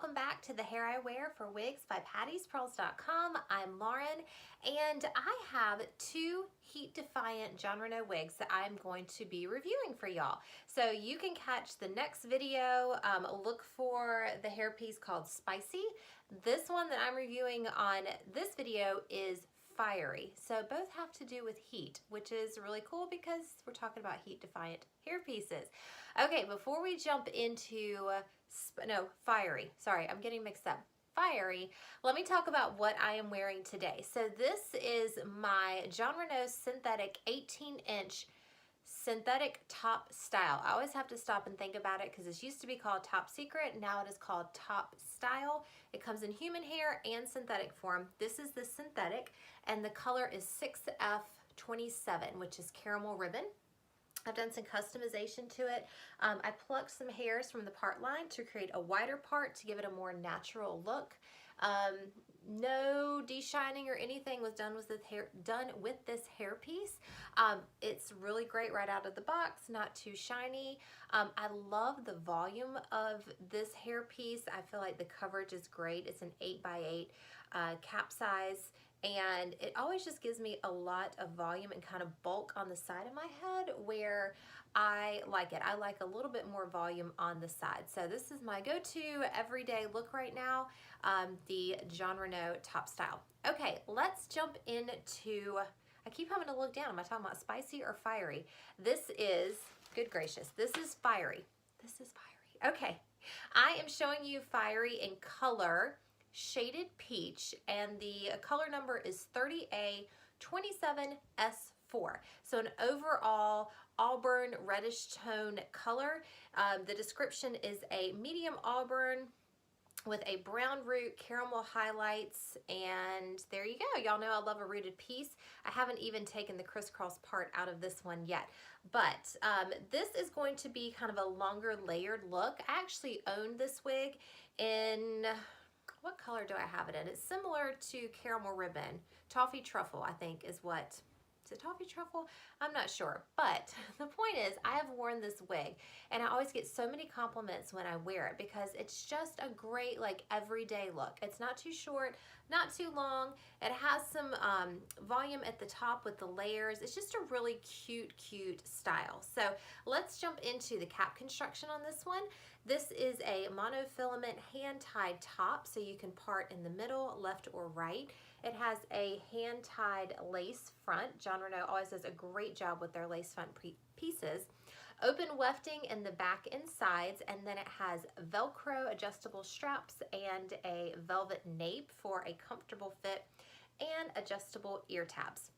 welcome back to the hair I wear for wigs by Patty'sPearls.com. I'm Lauren, and I have two heat-defiant Jon Renau wigs that I'm going to be reviewing for y'all. So you can catch the next video. Look for the hairpiece called Spicy. This one that I'm reviewing on this video is Fiery. So both have to do with heat, which is really cool because we're talking about heat-defiant hair pieces. Okay, before we jump into Fiery. Sorry, I'm getting mixed up. Fiery. Let me talk about what I am wearing today. So this is my Jon Renau synthetic 18-inch synthetic top style. I always have to stop and think about it because this used to be called Top Secret. Now it is called Top Style. It comes in human hair and synthetic form. This is the synthetic, and the color is 6F27, which is caramel ribbon. I've done some customization to it. I plucked some hairs from the part line to create a wider part to give it a more natural look. No de-shining or anything was done with this hair piece. It's really great right out of the box, not too shiny. I love the volume of this hair piece. I feel like the coverage is great. It's an 8x8 cap size. And it always just gives me a lot of volume and kind of bulk on the side of my head where I like it. I like a little bit more volume on the side. So this is my go-to everyday look right now, the Jon Renau Top Style. Okay, let's jump into, I keep having to look down. Am I talking about Spicy or Fiery? This is, good gracious, this is Fiery. This is Fiery. Okay, I am showing you Fiery in color, shaded peach, and the color number is 30A27S4. So an overall auburn reddish tone color. The description is a medium auburn with a brown root, caramel highlights, and there you go. Y'all know I love a rooted piece. I haven't even taken the crisscross part out of this one yet, but this is going to be kind of a longer layered look. I actually own this wig in, what color do I have it in? It's similar to caramel ribbon. Toffee truffle, I think, is what, is it toffee truffle? I'm not sure. But the point is, I have worn this wig and I always get so many compliments when I wear it because it's just a great, like, everyday look. It's not too short, not too long. It has some volume at the top with the layers. It's just a really cute, cute style. So let's jump into the cap construction on this one. This is a monofilament hand-tied top, so you can part in the middle, left or right. It has a hand-tied lace front. Jon Renau always does a great job with their lace front pieces. Open wefting in the back and sides, and then it has Velcro adjustable straps and a velvet nape for a comfortable fit, and adjustable ear tabs.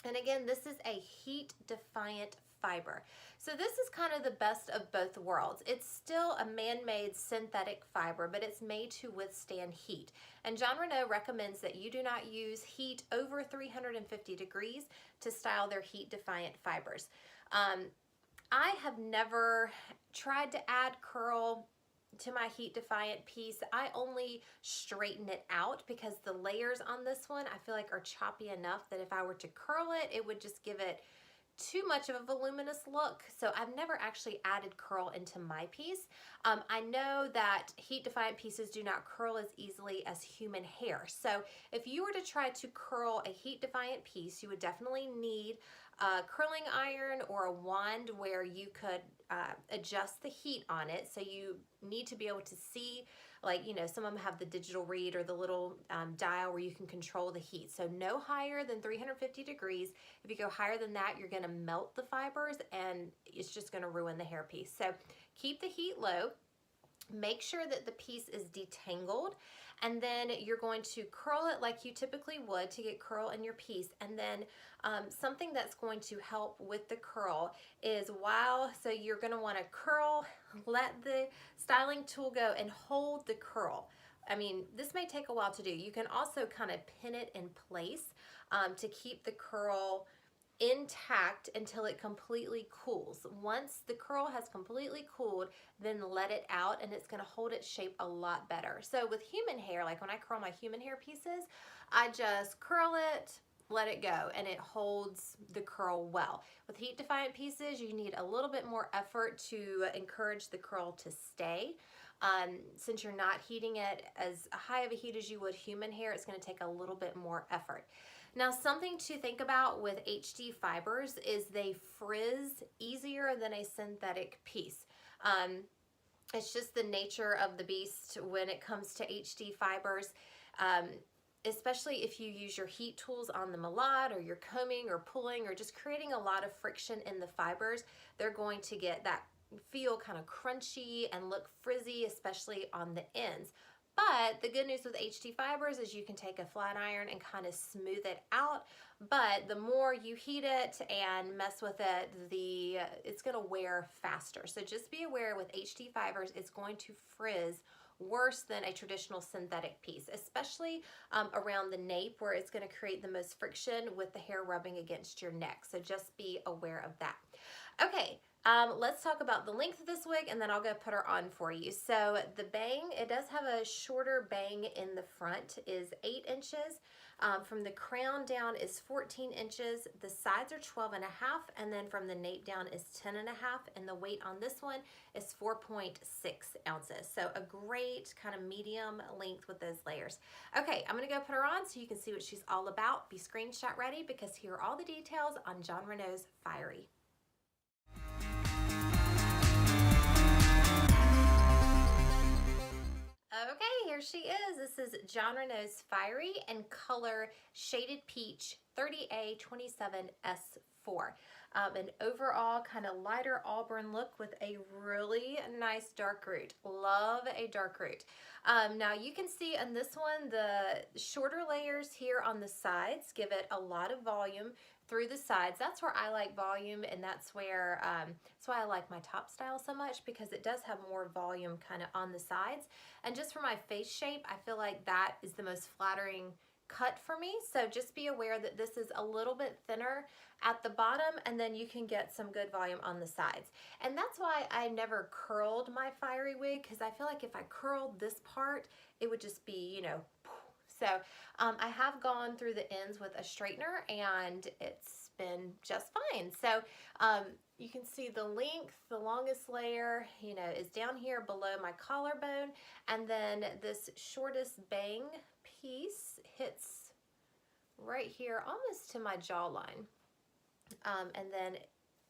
And again, this is a heat-defiant fiber. So this is kind of the best of both worlds. It's still a man-made synthetic fiber, but it's made to withstand heat. And Jon Renau recommends that you do not use heat over 350 degrees to style their heat-defiant fibers. I have never tried to add curl to my heat-defiant piece. I only straighten it out because the layers on this one I feel like are choppy enough that if I were to curl it, it would just give it too much of a voluminous look. So I've never actually added curl into my piece. I know that heat-defiant pieces do not curl as easily as human hair. So if you were to try to curl a heat-defiant piece, you would definitely need a curling iron or a wand where you could adjust the heat on it. So you need to be able to see, like, you know, some of them have the digital read or the little dial where you can control the heat. So no higher than 350 degrees. If you go higher than that, you're gonna melt the fibers and it's just gonna ruin the hairpiece. So keep the heat low. Make sure that the piece is detangled, and then you're going to curl it like you typically would to get curl in your piece. And then something that's going to help with the curl is so you're going to want to curl, let the styling tool go and hold the curl. I mean, this may take a while to do. You can also kind of pin it in place to keep the curl intact until it completely cools. Once the curl has completely cooled, then let it out and it's going to hold its shape a lot better. So with human hair, like when I curl my human hair pieces, I just curl it, let it go, and it holds the curl well. With heat-defiant pieces, you need a little bit more effort to encourage the curl to stay. Since you're not heating it as high of a heat as you would human hair, it's going to take a little bit more effort. Now, something to think about with HD fibers is they frizz easier than a synthetic piece. It's just the nature of the beast when it comes to HD fibers. Especially if you use your heat tools on them a lot, or you're combing or pulling or just creating a lot of friction in the fibers, they're going to get that feel kind of crunchy and look frizzy, especially on the ends. But the good news with HD fibers is you can take a flat iron and kind of smooth it out. But the more you heat it and mess with it, it's going to wear faster. So just be aware with HD fibers, it's going to frizz worse than a traditional synthetic piece, especially around the nape, where it's going to create the most friction with the hair rubbing against your neck. So just be aware of that. Okay. Let's talk about the length of this wig, and then I'll go put her on for you. So the bang, it does have a shorter bang in the front, is 8 inches. From the crown down is 14 inches. The sides are 12 and a half, and then from the nape down is 10 and a half, and the weight on this one is 4.6 ounces. So a great kind of medium length with those layers. Okay, I'm gonna go put her on so you can see what she's all about. Be screenshot ready, because here are all the details on Jon Renau's Fiery. Okay, here she is. This is Jon Renau's Fiery in color Shaded Peach 30A27S4. An overall kind of lighter auburn look with a really nice dark root. Love a dark root. Now you can see on this one, the shorter layers here on the sides give it a lot of volume through the sides. That's where I like volume, and that's where that's why I like my top style so much, because it does have more volume kind of on the sides. And just for my face shape, I feel like that is the most flattering cut for me. So just be aware that this is a little bit thinner at the bottom, and then you can get some good volume on the sides. And that's why I never curled my Fiery wig, because I feel like if I curled this part, it would just be, you know, so I have gone through the ends with a straightener, and it's been just fine. So you can see the length, the longest layer, you know, is down here below my collarbone, and then this shortest bang piece hits right here almost to my jawline. And then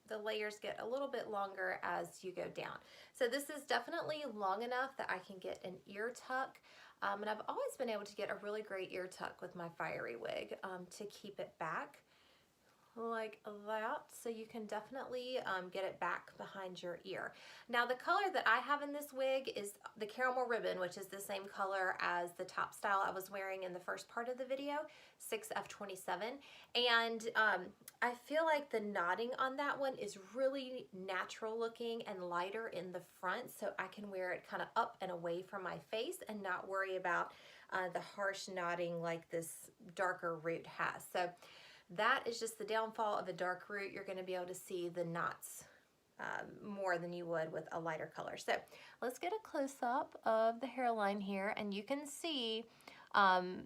the layers get a little bit longer as you go down. So this is definitely long enough that I can get an ear tuck. And I've always been able to get a really great ear tuck with my Fiery wig to keep it back like that. So you can definitely get it back behind your ear. Now the color that I have in this wig is the caramel ribbon, which is the same color as the top style I was wearing in the first part of the video, 6F27. And I feel like the knotting on that one is really natural looking and lighter in the front, so I can wear it kind of up and away from my face and not worry about the harsh knotting like this darker root has. So that is just the downfall of a dark root. You're going to be able to see the knots more than you would with a lighter color. So let's get a close-up of the hairline here, and you can see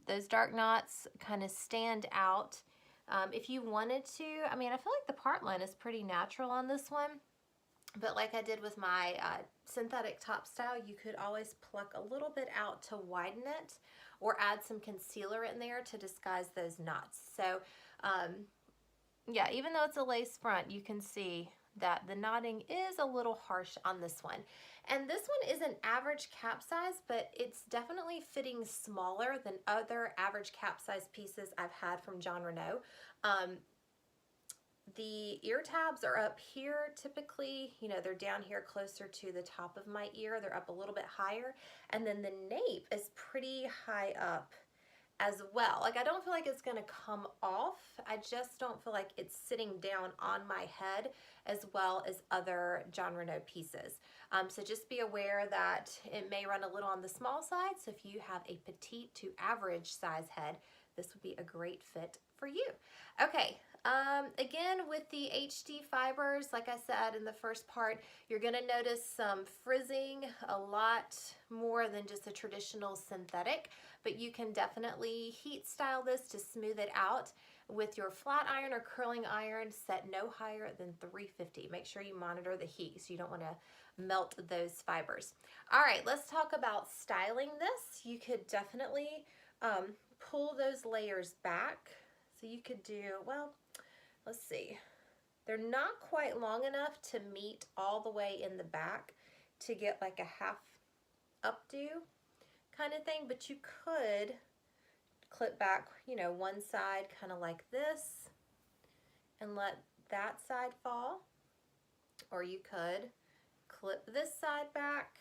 those dark knots kind of stand out. If you wanted to, I mean, I feel like the part line is pretty natural on this one, but like I did with my synthetic top style, you could always pluck a little bit out to widen it, or add some concealer in there to disguise those knots. So yeah, even though it's a lace front, you can see that the knotting is a little harsh on this one. And this one is an average cap size, but it's definitely fitting smaller than other average cap size pieces I've had from Jon Renau. The ear tabs are up here typically, you know, they're down here closer to the top of my ear. They're up a little bit higher. And then the nape is pretty high up as well. Like, I don't feel like it's gonna come off. I just don't feel like it's sitting down on my head as well as other Jon Renau pieces. So just be aware that it may run a little on the small side. So if you have a petite to average size head, this would be a great fit for you. Okay, again with the HD fibers, like I said in the first part, you're gonna notice some frizzing, a lot more than just a traditional synthetic, but you can definitely heat style this to smooth it out. with your flat iron or curling iron, set no higher than 350. Make sure you monitor the heat so you don't want to melt those fibers. All right, let's talk about styling this. You could definitely pull those layers back. So you could do, well, let's see. They're not quite long enough to meet all the way in the back to get like a half updo kind of thing, but you could clip back, you know, one side kind of like this and let that side fall, or you could clip this side back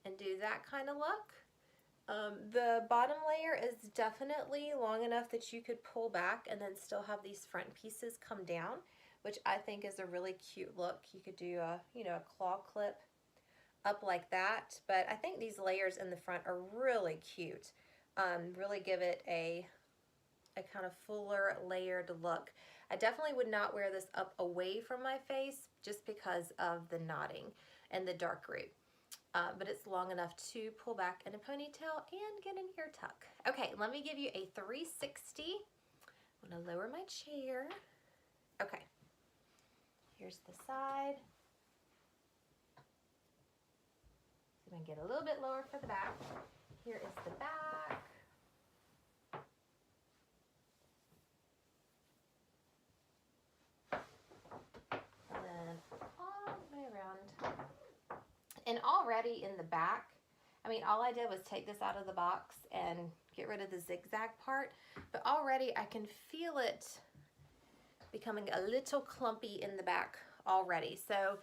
and do that kind of look. The bottom layer is definitely long enough that you could pull back and then still have these front pieces come down, which I think is a really cute look. You could do a, you know, a claw clip up like that, but I think these layers in the front are really cute. Really give it a kind of fuller layered look. I definitely would not wear this up away from my face just because of the knotting and the dark root. But it's long enough to pull back in a ponytail and get an ear tuck. Okay, let me give you a 360. I'm gonna lower my chair. Okay, here's the side. I'm gonna get a little bit lower for the back. Here is the back. And then all the way around. And already in the back, I mean, all I did was take this out of the box and get rid of the zigzag part, but already I can feel it becoming a little clumpy in the back already. So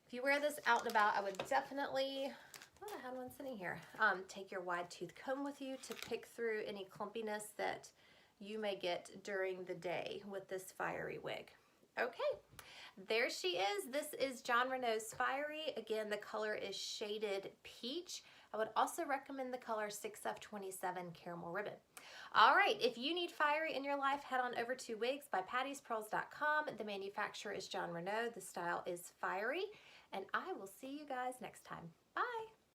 if you wear this out and about, I would definitely, oh, I had one sitting here, take your wide tooth comb with you to pick through any clumpiness that you may get during the day with this fiery wig. Okay, there she is. This is Jon Renau's Fiery. Again, the color is shaded peach. I would also recommend the color 6F27 Caramel Ribbon. All right, if you need fiery in your life, head on over to wigsbypatty'spearls.com. The manufacturer is Jon Renau. The style is fiery, and I will see you guys next time. Bye.